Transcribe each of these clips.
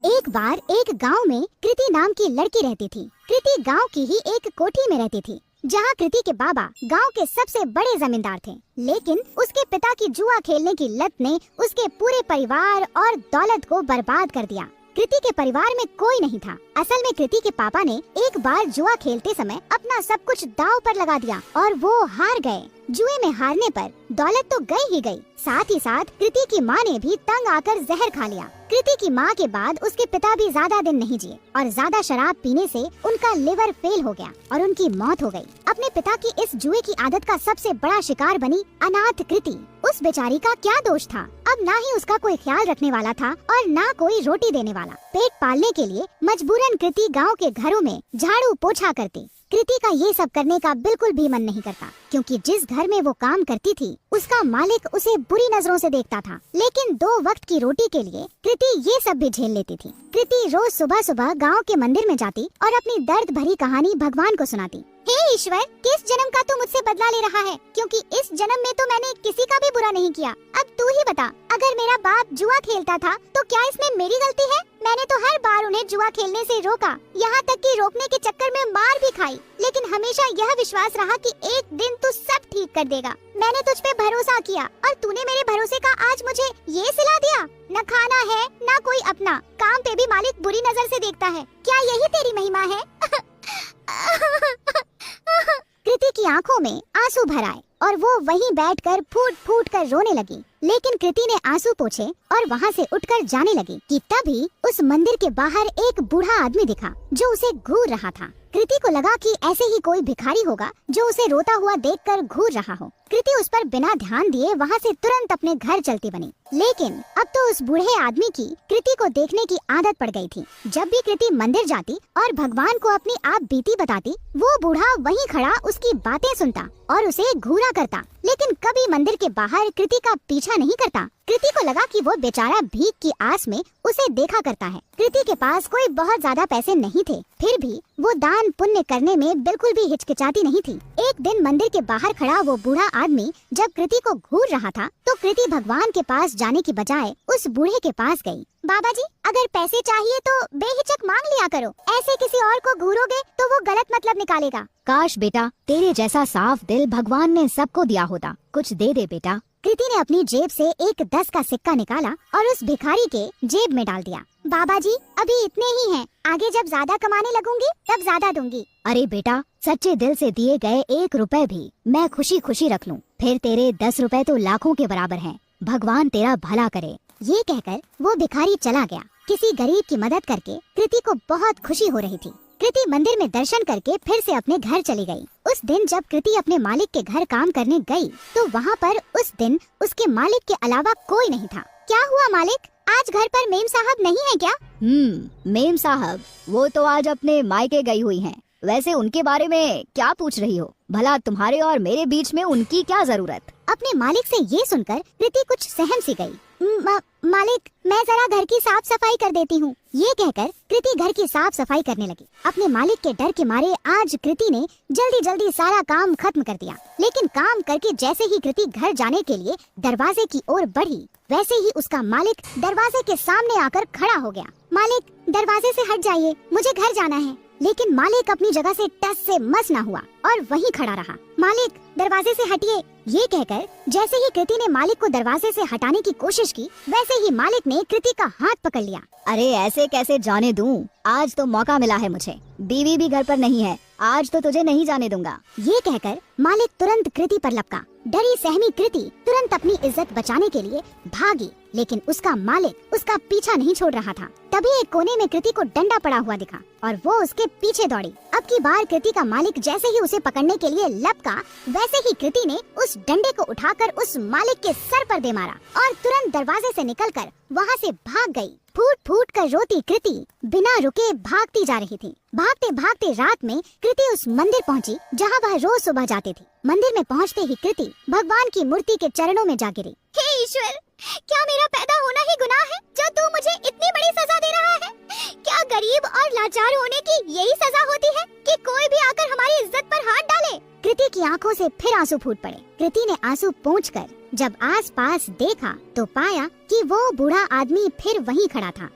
एक बार एक गांव में कृति नाम की लड़की रहती थी। कृति गांव की ही एक कोठी में रहती थी, जहां कृति के बाबा गांव के सबसे बड़े जमींदार थे। लेकिन उसके पिता की जुआ खेलने की लत ने उसके पूरे परिवार और दौलत को बर्बाद कर दिया। कृति के परिवार में कोई नहीं था। असल में कृति के पापा ने एक बार जुआ खेलते समय अपना सब कुछ दांव पर लगा दिया और वो हार गए। जुए में हारने पर दौलत तो गई ही गई, साथ ही साथ कृति की माँ ने भी तंग आकर जहर खा लिया। कृति की माँ के बाद उसके पिता भी ज्यादा दिन नहीं जिए और ज्यादा शराब पीने से उनका लिवर फेल हो गया और उनकी मौत हो गई। अपने पिता की इस जुए की आदत का सबसे बड़ा शिकार बनी अनाथ कृति। उस बेचारी का क्या दोष था? अब ना ही उसका कोई ख्याल रखने वाला था और ना कोई रोटी देने वाला। पेट पालने के लिए मजबूरन कृति गाँव के घरों में झाड़ू पोछा करती। कृति का ये सब करने का बिल्कुल भी मन नहीं करता, क्योंकि जिस घर में वो काम करती थी उसका मालिक उसे बुरी नजरों से देखता था। लेकिन 2 वक्त की रोटी के लिए कृति ये सब भी झेल लेती थी। कृति रोज सुबह सुबह गांव के मंदिर में जाती और अपनी दर्द भरी कहानी भगवान को सुनाती। हे ईश्वर, किस जन्म का तू मुझसे बदला ले रहा है? क्योंकि इस जन्म में तो मैंने किसी का भी बुरा नहीं किया। अब तू ही बता, अगर मेरा बाप जुआ खेलता था तो क्या इसमें मेरी गलती है? मैंने तो हर बार उन्हें जुआ खेलने से रोका, यहाँ तक कि रोकने के चक्कर में मार भी खाई, लेकिन हमेशा यह विश्वास रहा कि एक दिन तू सब ठीक कर देगा। मैंने तुझ पे भरोसा किया और तूने मेरे भरोसे का आज मुझे ये सिला दिया। न खाना है न कोई अपना, काम पे भी मालिक बुरी नजर से देखता है। क्या यही तेरी महिमा है? कृति की आंखों में आंसू भर आए और वो वहीं बैठकर फूट फूट कर रोने लगी। लेकिन कृति ने आंसू पोंछे और वहाँ से उठकर जाने लगी कि तभी उस मंदिर के बाहर एक बूढ़ा आदमी दिखा जो उसे घूर रहा था। कृति को लगा कि ऐसे ही कोई भिखारी होगा जो उसे रोता हुआ देखकर घूर रहा हो। कृति उस पर बिना ध्यान दिए वहाँ से तुरंत अपने घर चलती बनी। लेकिन अब तो उस बूढ़े आदमी की कृति को देखने की आदत पड़ गई थी। जब भी कृति मंदिर जाती और भगवान को अपनी आप बीती बताती, वो बूढ़ा वहीं खड़ा उसकी बातें सुनता और उसे घूरा करता, लेकिन कभी मंदिर के बाहर कृति का पीछा नहीं करता। कृति को लगा कि वो बेचारा भीख की आस में उसे देखा करता है। कृति के पास कोई बहुत ज्यादा पैसे नहीं थे, फिर भी वो दान पुण्य करने में बिल्कुल भी हिचकिचाती नहीं थी। एक दिन मंदिर के बाहर खड़ा वो बूढ़ा आदमी जब कृति को घूर रहा था तो कृति भगवान के पास जाने की बजाय उस बूढ़े के पास गई। बाबा जी, अगर पैसे चाहिए तो बेहिचक मांग लिया करो, ऐसे किसी और को घूरोगे तो वो गलत मतलब निकालेगा। काश बेटा, तेरे जैसा साफ दिल भगवान ने सबको दिया होता। कुछ दे दे बेटा। कृति ने अपनी जेब से एक 10 का सिक्का निकाला और उस भिखारी के जेब में डाल दिया। बाबा जी, अभी इतने ही हैं, आगे जब ज्यादा कमाने लगूंगी तब ज्यादा दूंगी। अरे बेटा, सच्चे दिल से दिए गए 1 रुपए भी मैं खुशी खुशी रख लूं, फिर तेरे 10 रुपए तो लाखों के बराबर हैं। भगवान तेरा भला करे। ये कहकर वो भिखारी चला गया। किसी गरीब की मदद करके कृति को बहुत खुशी हो रही थी। कृति मंदिर में दर्शन करके फिर से अपने घर चली गई। उस दिन जब कृति अपने मालिक के घर काम करने गई तो वहाँ पर उस दिन उसके मालिक के अलावा कोई नहीं था। क्या हुआ मालिक, आज घर पर मेम साहब नहीं है क्या? मेम साहब वो तो आज अपने मायके गई हुई हैं। वैसे उनके बारे में क्या पूछ रही हो? भला तुम्हारे और मेरे बीच में उनकी क्या जरूरत? अपने मालिक से ये सुनकर कृति कुछ सहम सी गई। मालिक, मैं जरा घर की साफ सफाई कर देती हूँ। ये कहकर कृति घर की साफ सफाई करने लगी। अपने मालिक के डर के मारे आज कृति ने जल्दी जल्दी सारा काम खत्म कर दिया। लेकिन काम करके जैसे ही कृति घर जाने के लिए दरवाजे की ओर बढ़ी, वैसे ही उसका मालिक दरवाजे के सामने आकर खड़ा हो गया। मालिक, दरवाजे से हट जाइए, मुझे घर जाना है। लेकिन मालिक अपनी जगह से टस से मस न हुआ और वहीं खड़ा रहा। मालिक, दरवाजे से हटिए। ये कहकर जैसे ही कृति ने मालिक को दरवाजे से हटाने की कोशिश की, वैसे ही मालिक ने कृति का हाथ पकड़ लिया। अरे ऐसे कैसे जाने दूं? आज तो मौका मिला है मुझे। बीवी भी घर पर नहीं है, आज तो तुझे नहीं जाने दूंगा। ये कहकर मालिक तुरंत कृति पर लपका। डरी सहमी कृति तुरंत अपनी इज्जत बचाने के लिए भागी, लेकिन उसका मालिक उसका पीछा नहीं छोड़ रहा था। तभी एक कोने में कृति को डंडा पड़ा हुआ दिखा और वो उसके पीछे दौड़ी। अब की बार कृति का मालिक जैसे ही उसे पकड़ने के लिए लपका, वैसे ही कृति ने उस डंडे को उठाकर उस मालिक के सर पर दे मारा और तुरंत दरवाजे से निकलकर वहाँ से भाग गई। फूट फूट कर रोती कृति बिना रुके भागती जा रही थी। भागते भागते रात में कृति उस मंदिर पहुंची जहां वह रोज सुबह जाती थी। मंदिर में पहुंचते ही कृति भगवान की मूर्ति के चरणों में जा गिरी। हे ईश्वर, क्या मेरा पैदा होना ही गुनाह है जो तू मुझे इतनी बड़ी सजा दे रहा है? क्या गरीब और लाचार होने की यही सजा होती है कि कोई भी आकर हमारी इज्जत पर हाथ डाले? कृति की आंखों से फिर आंसू फूट पड़े। कृति ने आंसू पोंछकर जब आसपास देखा तो पाया कि वो बूढ़ा आदमी फिर वहीं खड़ा था।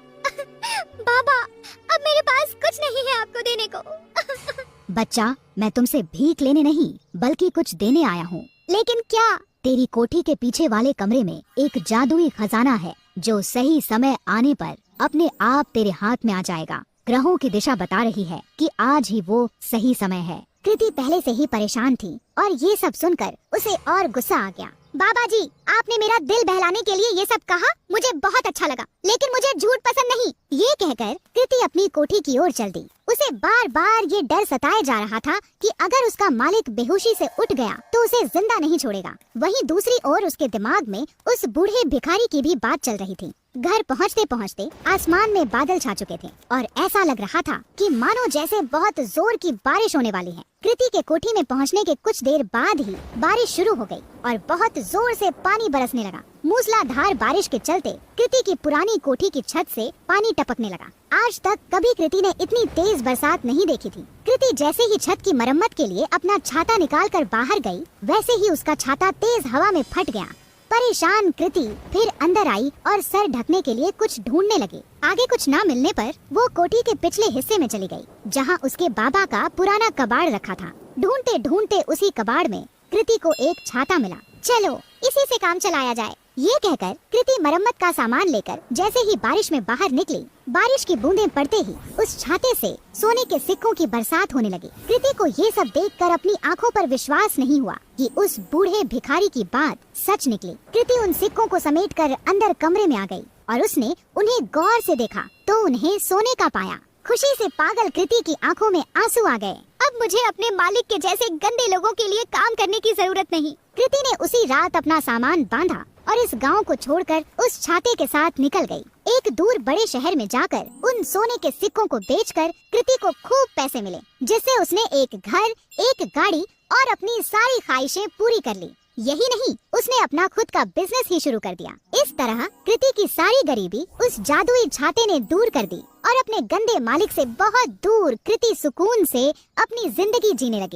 कुछ नहीं है आपको देने को। बच्चा, मैं तुमसे भीख लेने नहीं बल्कि कुछ देने आया हूँ। लेकिन क्या? तेरी कोठी के पीछे वाले कमरे में एक जादुई खजाना है जो सही समय आने पर अपने आप तेरे हाथ में आ जाएगा। ग्रहों की दिशा बता रही है कि आज ही वो सही समय है। कृति पहले से ही परेशान थी और ये सब सुनकर उसे और गुस्सा आ गया। बाबा जी, आपने मेरा दिल बहलाने के लिए ये सब कहा, मुझे बहुत अच्छा लगा, लेकिन मुझे झूठ पसंद नहीं। ये कहकर कृति अपनी कोठी की ओर चल दी। उसे बार बार ये डर सताए जा रहा था कि अगर उसका मालिक बेहोशी से उठ गया तो उसे जिंदा नहीं छोड़ेगा। वहीं दूसरी ओर उसके दिमाग में उस बूढ़े भिखारी की भी बात चल रही थी। घर पहुँचते पहुँचते आसमान में बादल छा चुके थे और ऐसा लग रहा था कि मानो जैसे बहुत जोर की बारिश होने वाली है। कृति के कोठी में पहुँचने के कुछ देर बाद ही बारिश शुरू हो गई और बहुत जोर से पानी बरसने लगा। मूसलाधार बारिश के चलते कृति की पुरानी कोठी की छत से पानी टपकने लगा। आज तक कभी कृति ने इतनी तेज बरसात नहीं देखी थी। कृति जैसे ही छत की मरम्मत के लिए अपना छाता निकालकर बाहर गई, वैसे ही उसका छाता तेज हवा में फट गया। परेशान कृति फिर अंदर आई और सर ढकने के लिए कुछ ढूंढने लगी। आगे कुछ ना मिलने पर वो कोठी के पिछले हिस्से में चली गई, जहाँ उसके बाबा का पुराना कबाड़ रखा था। ढूंढते ढूंढते उसी कबाड़ में कृति को एक छाता मिला। चलो इसी से काम चलाया जाए, ये कहकर कृति मरम्मत का सामान लेकर जैसे ही बारिश में बाहर निकली, बारिश की बूंदें पड़ते ही उस छाते से सोने के सिक्कों की बरसात होने लगी। कृति को ये सब देखकर अपनी आंखों पर विश्वास नहीं हुआ कि उस बूढ़े भिखारी की बात सच निकली। कृति उन सिक्कों को समेटकर अंदर कमरे में आ गई और उसने उन्हें गौर से देखा तो उन्हें सोने का पाया। खुशी से पागल कृति की आंखों में आंसू आ गए। अब मुझे अपने मालिक के जैसे गंदे लोगों के लिए काम करने की जरूरत नहीं। कृति ने उसी रात अपना सामान बांधा और इस गांव को छोड़कर उस छाते के साथ निकल गई। एक दूर बड़े शहर में जाकर उन सोने के सिक्कों को बेचकर कृति को खूब पैसे मिले, जिससे उसने एक घर, एक गाड़ी और अपनी सारी ख्वाहिशें पूरी कर ली। यही नहीं, उसने अपना खुद का बिजनेस ही शुरू कर दिया। इस तरह कृति की सारी गरीबी उस जादुई छाते ने दूर कर दी और अपने गंदे मालिक से बहुत दूर कृति सुकून से अपनी जिंदगी जीने लगी।